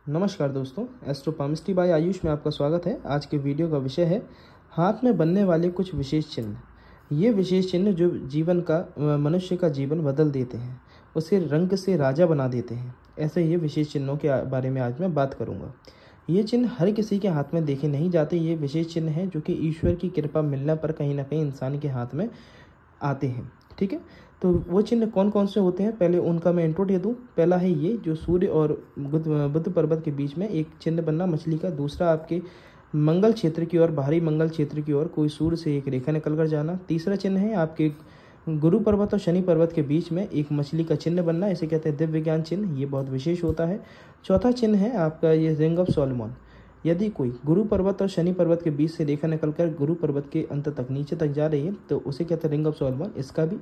नमस्कार दोस्तों, एस्ट्रोपामिस्ट्री बाय आयुष में आपका स्वागत है। आज के वीडियो का विषय है हाथ में बनने वाले कुछ विशेष चिन्ह। ये विशेष चिन्ह जो जीवन का मनुष्य का जीवन बदल देते हैं, उसे रंग से राजा बना देते हैं। ऐसे ये विशेष चिन्हों के बारे में आज मैं बात करूँगा। ये चिन्ह हर किसी के हाथ में देखे नहीं जाते। ये विशेष चिन्ह हैं जो कि ईश्वर की कृपा मिलने पर कहीं ना कहीं इंसान के हाथ में आते हैं। ठीक है, तो वो चिन्ह कौन कौन से होते हैं, पहले उनका मैं इंट्रो दे दूँ। पहला है ये जो सूर्य और बुध पर्वत के बीच में एक चिन्ह बनना मछली का। दूसरा आपके मंगल क्षेत्र की ओर, बाहरी मंगल क्षेत्र की ओर कोई सूर्य से एक रेखा निकल कर जाना। तीसरा चिन्ह है आपके गुरु पर्वत और शनि पर्वत के बीच में एक मछली का चिन्ह बनना, इसे कहते हैं दिव्य विज्ञान चिन्ह। ये बहुत विशेष होता है। चौथा चिन्ह है आपका ये रिंग ऑफ सोलोमन। यदि कोई गुरु पर्वत और शनि पर्वत के बीच से रेखा निकलकर गुरु पर्वत के अंत तक नीचे तक जा रही है तो उसे कहते हैं रिंग ऑफ सोलोमन। इसका भी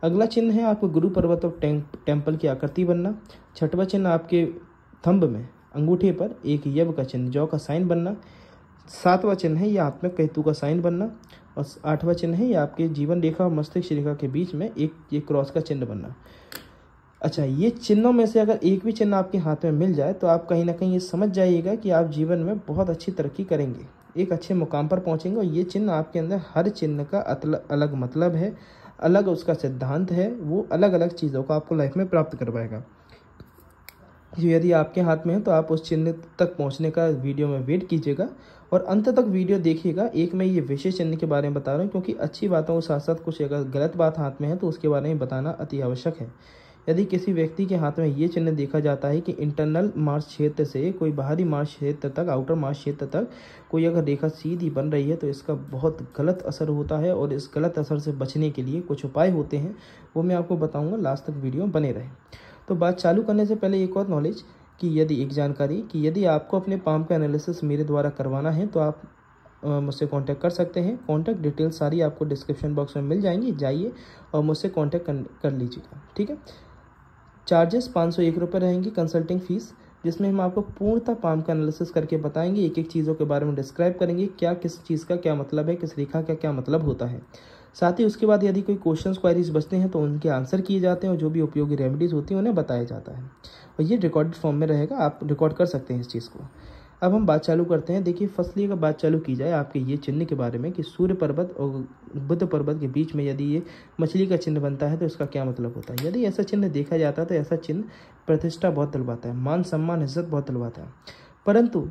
अगला चिन्ह है आपको गुरु पर्वत और टेम्पल की आकृति बनना। छठवां चिन्ह आपके थंब में अंगूठे पर एक यव का चिन्ह, जौ का साइन बनना। सातवां चिन्ह है ये हाथ में केतु का साइन बनना। और आठवां चिन्ह है ये आपके जीवन रेखा और मस्तिष्क रेखा के बीच में एक ये क्रॉस का चिन्ह बनना। अच्छा, ये चिन्हों में से अगर एक भी चिन्ह आपके हाथ में मिल जाए तो आप कहीं ना कहीं ये समझ जाइएगा कि आप जीवन में बहुत अच्छी तरक्की करेंगे, एक अच्छे मुकाम पर पहुंचेंगे। और ये चिन्ह आपके अंदर, हर चिन्ह का अलग मतलब है, अलग उसका सिद्धांत है, वो अलग अलग चीज़ों को आपको लाइफ में प्राप्त करवाएगा। यदि आपके हाथ में है तो आप उस चिन्ह तक पहुंचने का वीडियो में वेट कीजिएगा और अंत तक वीडियो देखिएगा। एक मैं ये विशेष चिन्ह के बारे में बता रहा हूँ क्योंकि अच्छी बातों के साथ साथ कुछ अगर गलत बात हाथ में है तो उसके बारे में बताना अति आवश्यक है। यदि किसी व्यक्ति के हाथ में ये चिन्ह देखा जाता है कि इंटरनल मार्स क्षेत्र से कोई बाहरी मार्स क्षेत्र तक, आउटर मार्स क्षेत्र तक कोई अगर रेखा सीधी बन रही है तो इसका बहुत गलत असर होता है। और इस गलत असर से बचने के लिए कुछ उपाय होते हैं, वो मैं आपको बताऊंगा। लास्ट तक वीडियो बने रहे। तो बात चालू करने से पहले एक और नॉलेज कि एक जानकारी कि यदि आपको अपने पाम का एनालिसिस मेरे द्वारा करवाना है तो आप मुझसे कांटेक्ट कर सकते हैं। कांटेक्ट डिटेल सारी आपको डिस्क्रिप्शन बॉक्स में मिल जाएंगी, जाइए और मुझसे कांटेक्ट कर लीजिएगा। ठीक है, चार्जेस 501 रुपये रहेंगी कंसल्टिंग फीस, जिसमें हम आपको पूर्णतः पाम का एनालिसिस करके बताएंगे, एक एक चीज़ों के बारे में डिस्क्राइब करेंगे, क्या किस चीज़ का क्या मतलब है, किस रेखा का क्या मतलब होता है। साथ ही उसके बाद यदि कोई क्वेश्चंस क्वारीज बचते हैं तो उनके आंसर किए जाते हैं और जो भी उपयोगी रेमेडीज़ होती हैं उन्हें बताया जाता है। और ये रिकॉर्डेड फॉर्म में रहेगा, आप रिकॉर्ड कर सकते हैं इस चीज़ को। अब हम बात चालू करते हैं। देखिए, फर्स्टली अगर बात चालू की जाए आपके ये चिन्ह के बारे में कि सूर्य पर्वत और बुध पर्वत के बीच में यदि ये मछली का चिन्ह बनता है तो इसका क्या मतलब होता है। यदि ऐसा चिन्ह देखा जाता है तो ऐसा चिन्ह प्रतिष्ठा बहुत दिलवाता है, मान सम्मान इज्जत बहुत दिलवाता है। परंतु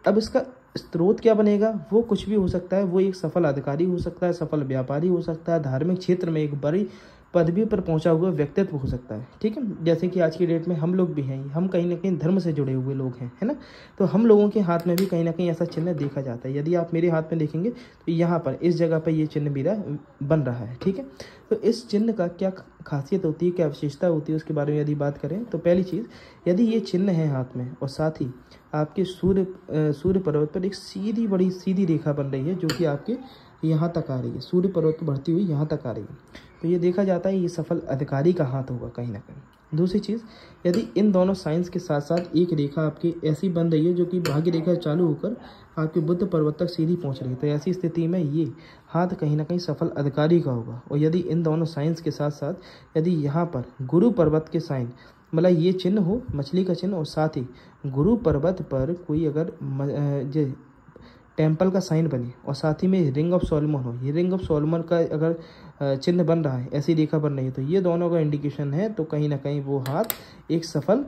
अब इसका स्रोत क्या बनेगा, वो कुछ भी हो सकता है। वो एक सफल अधिकारी हो सकता है, सफल व्यापारी हो सकता है, धार्मिक क्षेत्र में एक बड़ी पदवी पर पहुंचा हुआ व्यक्तित्व हो सकता है। ठीक है, जैसे कि आज की डेट में हम लोग भी हैं, हम कहीं ना कहीं धर्म से जुड़े हुए लोग हैं, है ना। तो हम लोगों के हाथ में भी कहीं ना कहीं ऐसा चिन्ह देखा जाता है। यदि आप मेरे हाथ में देखेंगे तो यहाँ पर इस जगह पर ये चिन्ह मेरा बन रहा है। ठीक है, तो इस चिन्ह का क्या खासियत होती है, क्या विशेषता होती है, उसके बारे में यदि बात करें तो पहली चीज़, यदि ये चिन्ह है हाथ में और साथ ही आपके सूर्य पर्वत पर एक बड़ी सीधी रेखा बन रही है जो कि आपके यहाँ तक आ रही है, सूर्य पर्वत पर बढ़ती हुई यहाँ तक आ रही है, तो ये देखा जाता है ये सफल अधिकारी का हाथ होगा कहीं ना कहीं। दूसरी चीज़, यदि इन दोनों साइंस के साथ साथ एक रेखा आपकी ऐसी बन रही है जो कि भाग्य रेखा चालू होकर आपके बुध पर्वत तक सीधी पहुंच रही है, तो ऐसी स्थिति में ये हाथ कहीं ना कहीं सफल अधिकारी का होगा। और यदि इन दोनों साइंस के साथ साथ यदि यहाँ पर गुरु पर्वत के साइन, मतलब ये चिन्ह हो मछली का चिन्ह, और साथ ही गुरु पर्वत पर कोई अगर टेम्पल का साइन बने और साथ ही में रिंग ऑफ सोलोमन हो, ये रिंग ऑफ सोलोमन का अगर चिन्ह बन रहा है, ऐसी रेखा बन रही है, तो ये दोनों का इंडिकेशन है। तो कहीं ना कहीं वो हाथ एक सफल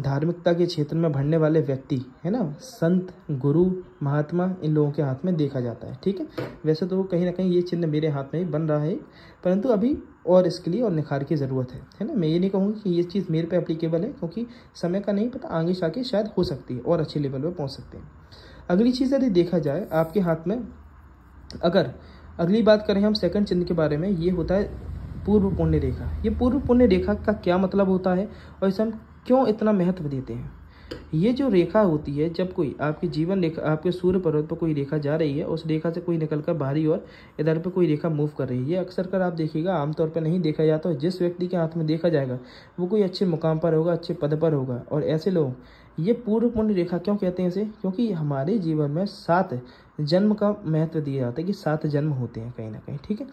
धार्मिकता के क्षेत्र में बढ़ने वाले व्यक्ति, है ना, संत, गुरु, महात्मा, इन लोगों के हाथ में देखा जाता है। ठीक है, वैसे तो कहीं ना कहीं ये चिन्ह मेरे हाथ में ही बन रहा है, परंतु अभी और इसके लिए और निखार की ज़रूरत है ना। मैं ये नहीं कहूँगी कि ये चीज़ मेरे पे एप्लीकेबल है, क्योंकि समय का नहीं पता, आगे जाके शायद हो सकती है और अच्छे लेवल पर पहुँच सकते हैं। अगली चीज़ यदि देखा जाए आपके हाथ में, अगर अगली बात करें हम सेकंड चिन्ह के बारे में, ये होता है पूर्व पुण्य रेखा। ये पूर्व पुण्य रेखा का क्या मतलब होता है और इसे हम क्यों इतना महत्व देते हैं। ये जो रेखा होती है, जब कोई आपकी जीवन रेखा, आपके सूर्य पर्वत पर कोई रेखा जा रही है, उस रेखा से कोई निकलकर बाहरी और इधर पे कोई रेखा मूव कर रही है, ये अक्सर कर आप देखिएगा आमतौर पर नहीं देखा जाता। और जिस व्यक्ति के हाथ में देखा जाएगा वो कोई अच्छे मुकाम पर होगा, अच्छे पद पर होगा। और ऐसे लोग, ये पूर्व पुण्य रेखा क्यों कहते हैं इसे, क्योंकि हमारे जीवन में 7 जन्म का महत्व दिया जाता है कि 7 जन्म होते हैं कहीं ना कहीं। ठीक है,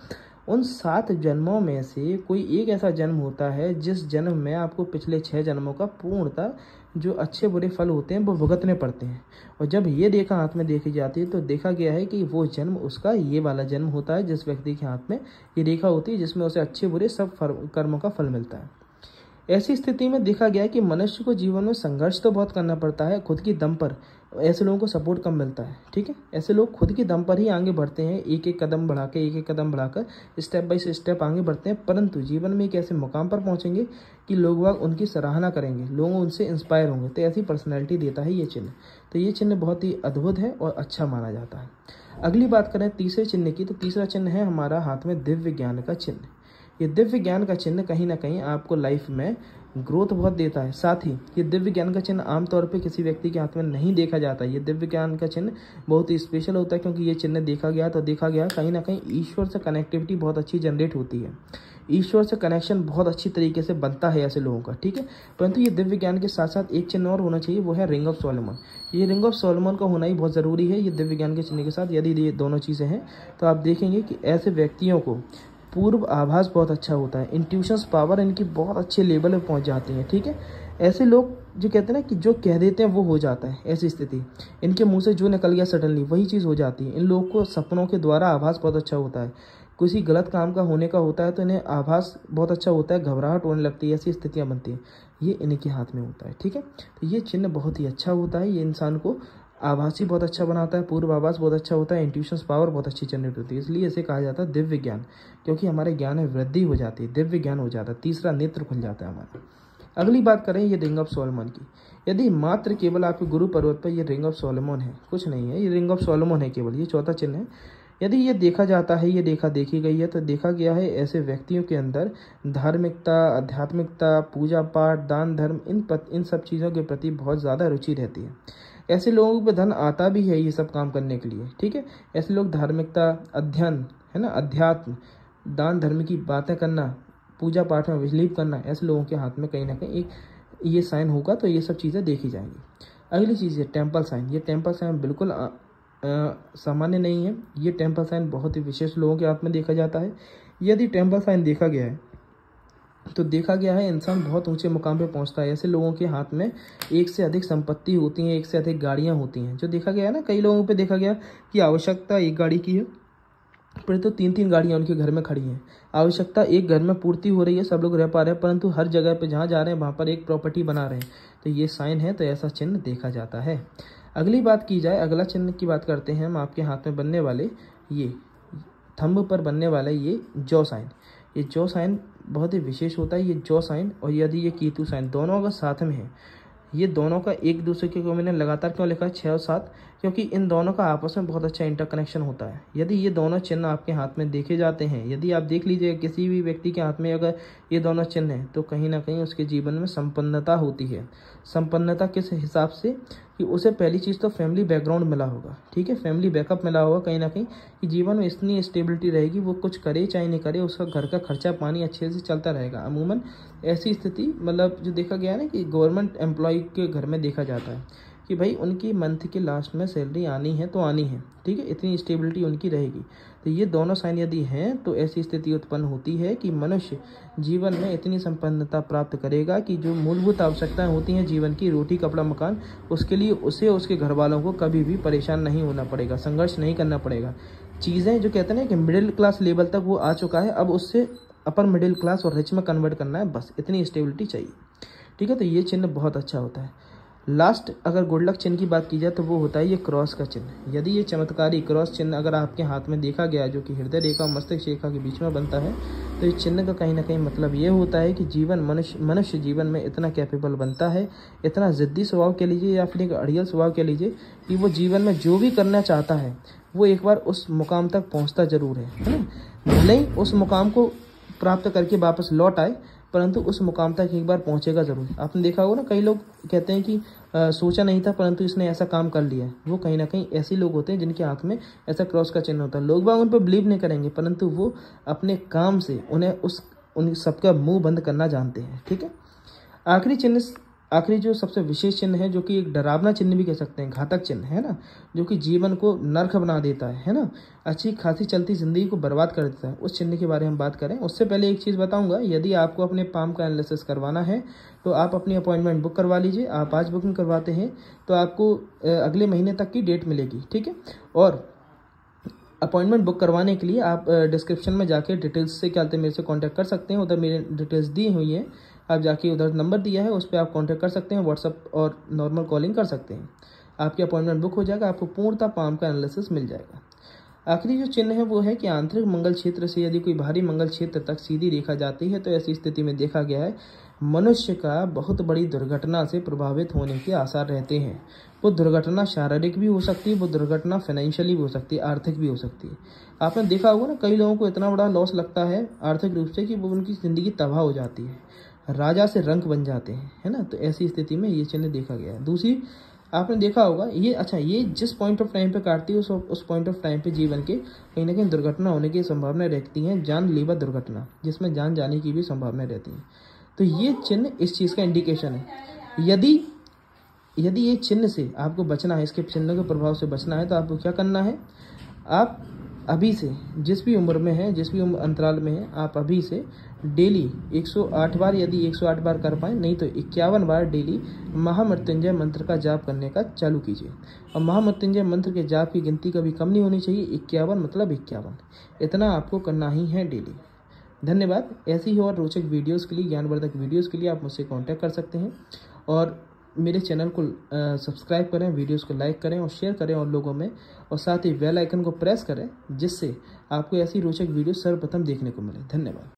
उन 7 जन्मों में से कोई एक ऐसा जन्म होता है जिस जन्म में आपको पिछले 6 जन्मों का पूर्णतः जो अच्छे बुरे फल होते हैं वो भुगतने पड़ते हैं। और जब ये रेखा हाथ में देखी जाती है तो देखा गया है कि वो जन्म उसका ये वाला जन्म होता है जिस व्यक्ति के हाथ में ये रेखा होती है, जिसमें उसे अच्छे बुरे सब कर्मों का फल मिलता है। ऐसी स्थिति में देखा गया है कि मनुष्य को जीवन में संघर्ष तो बहुत करना पड़ता है खुद की दम पर। ऐसे लोगों को सपोर्ट कम मिलता है, ठीक है। ऐसे लोग खुद की दम पर ही आगे बढ़ते हैं, एक एक कदम बढ़ाकर स्टेप बाय स्टेप आगे बढ़ते हैं, परंतु जीवन में एक ऐसे मुकाम पर पहुंचेंगे कि लोग वाग उनकी सराहना करेंगे, लोग उनसे इंस्पायर होंगे। तो ऐसी पर्सनैलिटी देता है ये चिन्ह। तो ये चिन्ह बहुत ही अद्भुत है और अच्छा माना जाता है। अगली बात करें तीसरे चिन्ह की, तो तीसरा चिन्ह है हमारा हाथ में दिव्य ज्ञान का चिन्ह। ये दिव्य ज्ञान का चिन्ह कहीं ना कहीं आपको लाइफ में ग्रोथ बहुत देता है। साथ ही ये दिव्य ज्ञान का चिन्ह आमतौर पे किसी व्यक्ति के हाथ में नहीं देखा जाता। ये दिव्य ज्ञान का चिन्ह बहुत ही स्पेशल होता है, क्योंकि ये चिन्ह देखा गया कहीं ना कहीं ईश्वर से कनेक्टिविटी बहुत अच्छी जनरेट होती है, ईश्वर से कनेक्शन बहुत अच्छी तरीके से बनता है ऐसे लोगों का, ठीक है। परंतु ये दिव्य ज्ञान के साथ साथ एक चिन्ह और होना चाहिए, वो है रिंग ऑफ सोलोमन। ये रिंग ऑफ सोलोमन का होना ही बहुत ज़रूरी है ये दिव्य ज्ञान के चिन्ह के साथ। यदि ये दोनों चीज़ें हैं तो आप देखेंगे कि ऐसे व्यक्तियों को पूर्व आभास बहुत अच्छा होता है, इंट्यूशंस पावर इनकी बहुत अच्छे लेवल पे पहुंच जाती है, ठीक है। ऐसे लोग जो कहते हैं ना कि जो कह देते हैं वो हो जाता है, ऐसी स्थिति इनके मुंह से जो निकल गया सडनली वही चीज़ हो जाती है। इन लोगों को सपनों के द्वारा आभास बहुत अच्छा होता है, किसी गलत काम का होने का होता है तो इन्हें आभास बहुत अच्छा होता है, घबराहट होने लगती है, ऐसी स्थितियाँ बनती हैं, ये इनके हाथ में होता है, ठीक है। तो ये चिन्ह बहुत ही अच्छा होता है, ये इंसान को आभासी बहुत अच्छा बनाता है, पूर्व आभास बहुत अच्छा होता है, इंट्यूशंस पावर बहुत अच्छी जनरेट होती है, इसलिए इसे कहा जाता है दिव्य ज्ञान, क्योंकि हमारे ज्ञान में वृद्धि हो जाती है, दिव्य ज्ञान हो जाता है, तीसरा नेत्र खुल जाता है हमारा। अगली बात करें ये रिंग ऑफ सोलोमन की। यदि मात्र केवल आपके गुरु पर्वत पर ये रिंग ऑफ सोलोमन है, कुछ नहीं है, ये रिंग ऑफ सोलोमन है केवल, ये चौथा चिन्ह है। यदि ये देखा जाता है, ये रेखा देखी गई है, तो देखा गया है ऐसे व्यक्तियों के अंदर धार्मिकता, आध्यात्मिकता, पूजा पाठ, दान धर्म इन सब चीज़ों के प्रति बहुत ज़्यादा रुचि रहती है। ऐसे लोगों पे धन आता भी है ये सब काम करने के लिए, ठीक है। ऐसे लोग धार्मिकता, अध्ययन है ना, अध्यात्म, दान धर्म की बातें करना, पूजा पाठ में बिलीव करना, ऐसे लोगों के हाथ में कहीं ना कहीं एक ये साइन होगा, तो ये सब चीज़ें देखी जाएंगी। अगली चीज़ है टेम्पल साइन। ये टेम्पल साइन बिल्कुल सामान्य नहीं है, ये टेम्पल साइन बहुत ही विशेष लोगों के हाथ में देखा जाता है। यदि टेम्पल साइन देखा गया है तो देखा गया है इंसान बहुत ऊंचे मुकाम पे पहुंचता है। ऐसे लोगों के हाथ में एक से अधिक संपत्ति होती हैं, एक से अधिक गाड़ियां होती हैं। जो देखा गया है ना, कई लोगों पे देखा गया कि आवश्यकता एक गाड़ी की है परंतु 3-3 गाड़ियां उनके घर में खड़ी हैं। आवश्यकता एक घर में पूर्ति हो रही है, सब लोग रह पा रहे हैं, परंतु हर जगह पे जहाँ जा रहे हैं वहाँ पर एक प्रॉपर्टी बना रहे हैं। तो ये साइन है, तो ऐसा चिन्ह देखा जाता है। अगली बात की जाए, अगला चिन्ह की बात करते हैं हम, आपके हाथ में बनने वाले ये थंब पर बनने वाला ये जॉ साइन। ये जॉ साइन बहुत ही विशेष होता है। ये जॉ साइन और यदि ये कीतु साइन दोनों अगर साथ में है, ये दोनों का एक दूसरे के, मैंने लगातार क्यों लिखा है 6 और 7, क्योंकि इन दोनों का आपस में बहुत अच्छा इंटरकनेक्शन होता है। यदि ये दोनों चिन्ह आपके हाथ में देखे जाते हैं, यदि आप देख लीजिए किसी भी व्यक्ति के हाथ में अगर ये दोनों चिन्ह हैं, तो कहीं ना कहीं उसके जीवन में संपन्नता होती है। संपन्नता किस हिसाब से कि उसे पहली चीज़ तो फैमिली बैकग्राउंड मिला होगा, ठीक है, फैमिली बैकअप मिला होगा कहीं ना कहीं, कि जीवन में इतनी स्टेबिलिटी रहेगी, वो कुछ करे चाहे नहीं करे उसका घर का खर्चा पानी अच्छे से चलता रहेगा। अमूमन ऐसी स्थिति मतलब जो देखा गया है ना कि गवर्नमेंट एम्प्लॉय के घर में देखा जाता है कि भाई उनकी मंथ के लास्ट में सैलरी आनी है तो आनी है, ठीक है, इतनी स्टेबिलिटी उनकी रहेगी। तो ये दोनों साइन यदि हैं तो ऐसी स्थिति उत्पन्न होती है कि मनुष्य जीवन में इतनी संपन्नता प्राप्त करेगा कि जो मूलभूत आवश्यकताएं होती हैं जीवन की, रोटी कपड़ा मकान, उसके लिए उसे उसके घर वालों को कभी भी परेशान नहीं होना पड़ेगा, संघर्ष नहीं करना पड़ेगा। चीज़ें जो कहते हैं ना कि मिडिल क्लास लेवल तक वो आ चुका है, अब उससे अपर मिडिल क्लास और रिच में कन्वर्ट करना है, बस इतनी स्टेबिलिटी चाहिए, ठीक है। तो ये चिन्ह बहुत अच्छा होता है। लास्ट अगर गुड लक चिन्ह की बात की जाए तो वो होता है ये क्रॉस का चिन्ह। यदि ये चमत्कारी क्रॉस चिन्ह अगर आपके हाथ में देखा गया, जो कि हृदय रेखा और मस्तिष्क रेखा के बीच में बनता है, तो इस चिन्ह का कहीं ना कहीं मतलब ये होता है कि जीवन मनुष्य जीवन में इतना कैपेबल बनता है, इतना ज़िद्दी स्वभाव कह लीजिए या फिर एक अड़ियल स्वभाव कह लीजिए, कि वो जीवन में जो भी करना चाहता है वो एक बार उस मुकाम तक पहुँचता जरूर है ना। भले ही उस मुकाम को प्राप्त करके वापस लौट आए, परंतु उस मुकाम तक एक बार पहुंचेगा जरूर। आपने देखा होगा ना, कई लोग कहते हैं कि सोचा नहीं था परंतु इसने ऐसा काम कर लिया। वो कहीं ना कहीं ऐसे लोग होते हैं जिनके हाथ में ऐसा क्रॉस का चिन्ह होता है। लोग बाग उन पर बिलीव नहीं करेंगे, परंतु वो अपने काम से उन सबका मुंह बंद करना जानते हैं, ठीक है। आखिरी चिन्ह आखिरी जो सबसे विशेष चिन्ह है, जो कि एक डरावना चिन्ह भी कह सकते हैं, घातक चिन्ह है ना, जो कि जीवन को नर्क बना देता है ना, अच्छी खासी चलती ज़िंदगी को बर्बाद कर देता है, उस चिन्ह के बारे में हम बात करें। उससे पहले एक चीज़ बताऊंगा, यदि आपको अपने पाम का एनालिसिस करवाना है तो आप अपनी अपॉइंटमेंट बुक करवा लीजिए। आप आज बुकिंग करवाते हैं तो आपको अगले महीने तक की डेट मिलेगी, ठीक है। और अपॉइंटमेंट बुक करवाने के लिए आप डिस्क्रिप्शन में जाके डिटेल्स से क्या कहते हैं मेरे से कांटेक्ट कर सकते हैं। उधर मेरे डिटेल्स दी हुई हैं, आप जाके उधर नंबर दिया है, उस पर आप कांटेक्ट कर सकते हैं, व्हाट्सअप और नॉर्मल कॉलिंग कर सकते हैं। आपकी अपॉइंटमेंट बुक हो जाएगा, आपको पूर्णतः पाम का एनालिसिस मिल जाएगा। आखिरी जो चिन्ह है वो है कि आंतरिक मंगल क्षेत्र से यदि कोई भारी मंगल क्षेत्र तक सीधी रेखा जाती है तो ऐसी स्थिति में देखा गया है मनुष्य का बहुत बड़ी दुर्घटना से प्रभावित होने के आसार रहते हैं। वो दुर्घटना शारीरिक भी हो सकती है, वो दुर्घटना फाइनेंशियली भी हो सकती है, आर्थिक भी हो सकती है। आपने देखा होगा ना, कई लोगों को इतना बड़ा लॉस लगता है आर्थिक रूप से कि वो उनकी ज़िंदगी तबाह हो जाती है, राजा से रंक बन जाते हैं, है ना। तो ऐसी स्थिति में ये चिन्ह देखा गया है। दूसरी आपने देखा होगा ये, अच्छा, ये जिस पॉइंट ऑफ टाइम पे काटती है उस पॉइंट ऑफ टाइम पे जीवन के कहीं ना कहीं दुर्घटना होने की संभावना रहती है, जानलेवा दुर्घटना, जिसमें जान जाने की भी संभावना रहती है। तो ये चिन्ह इस चीज़ का इंडिकेशन है। यदि ये चिन्ह से आपको बचना है, इसके चिन्ह के प्रभाव से बचना है, तो आपको क्या करना है, आप अभी से जिस भी उम्र में है, जिस भी उम्र अंतराल में है, आप अभी से डेली 108 बार, यदि 108 बार कर पाए, नहीं तो 51 बार डेली महामृत्युंजय मंत्र का जाप करने का चालू कीजिए। और महामृत्युंजय मंत्र के जाप की गिनती कभी कम नहीं होनी चाहिए, 51 मतलब 51, इतना आपको करना ही है डेली। धन्यवाद। ऐसी ही और रोचक वीडियोस के लिए, ज्ञानवर्धक वीडियोस के लिए आप मुझसे कांटेक्ट कर सकते हैं। और मेरे चैनल को सब्सक्राइब करें, वीडियोस को लाइक करें और शेयर करें और लोगों में, और साथ ही बेल आइकन को प्रेस करें, जिससे आपको ऐसी रोचक वीडियो सर्वप्रथम देखने को मिले। धन्यवाद।